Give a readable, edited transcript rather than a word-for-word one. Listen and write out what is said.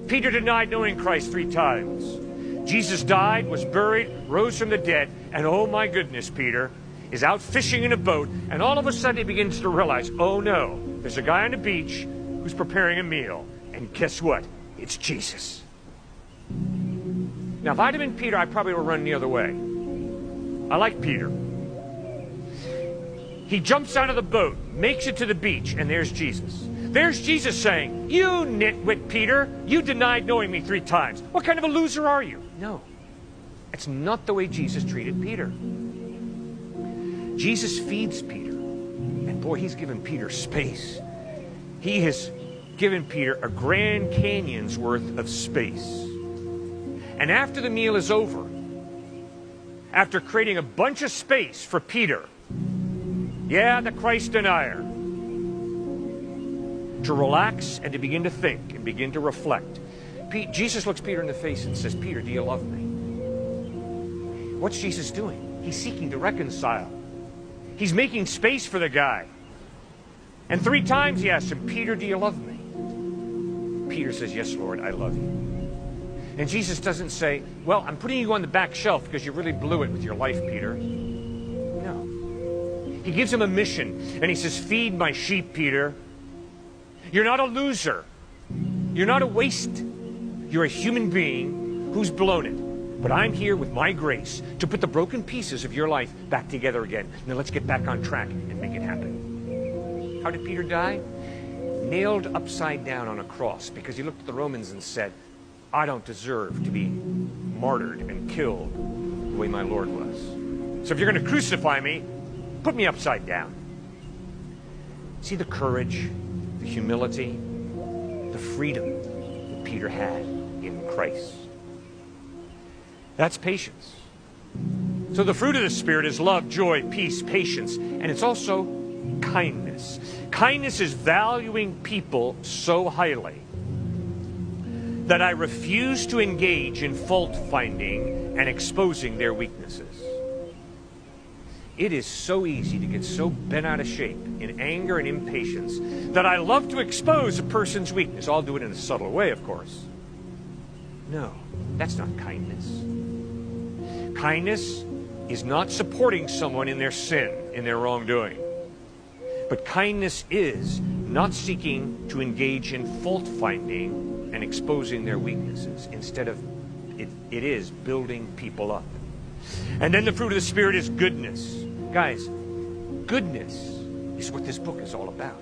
Peter denied knowing Christ 3 times. Jesus died, was buried, rose from the dead, and oh my goodness, Peter is out fishing in a boat, and all of a sudden he begins to realize, oh no, there's a guy on the beach who's preparing a meal, and guess what? It's Jesus. Now, if I'd have been Peter, I probably would run the other way. I like Peter. He jumps out of the boat, makes it to the beach, and there's Jesus. There's Jesus saying, you nitwit, Peter, you denied knowing me 3 times. What kind of a loser are you? No, that's not the way Jesus treated Peter. Jesus feeds Peter, and boy, he's given Peter space. He has given Peter a Grand Canyon's worth of space. And after the meal is over, after creating a bunch of space for Peter, yeah, the Christ denier, to relax and to begin to think and begin to reflect, Jesus looks Peter in the face and says, Peter, do you love me? What's Jesus doing? He's seeking to reconcile. He's making space for the guy. And 3 times he asks him, Peter, do you love me? Peter says, yes, Lord, I love you. And Jesus doesn't say, well, I'm putting you on the back shelf because you really blew it with your life, Peter. No. He gives him a mission, and he says, feed my sheep, Peter. You're not a loser. You're not a waste. You're a human being who's blown it. But I'm here with my grace to put the broken pieces of your life back together again. Now let's get back on track and make it happen. How did Peter die? Nailed upside down on a cross, because he looked at the Romans and said, I don't deserve to be martyred and killed the way my Lord was. So if you're going to crucify me, put me upside down. See the courage, the humility, the freedom that Peter had in Christ. That's patience. So the fruit of the Spirit is love, joy, peace, patience, and it's also kindness. Kindness is valuing people so highly that I refuse to engage in fault-finding and exposing their weaknesses. It is so easy to get so bent out of shape in anger and impatience that I love to expose a person's weakness. I'll do it in a subtle way, of course. No, that's not kindness. Kindness is not supporting someone in their sin, in their wrongdoing. But kindness is not seeking to engage in fault-finding and exposing their weaknesses. Instead of, it is building people up. And then the fruit of the Spirit is goodness. Guys, goodness is what this book is all about.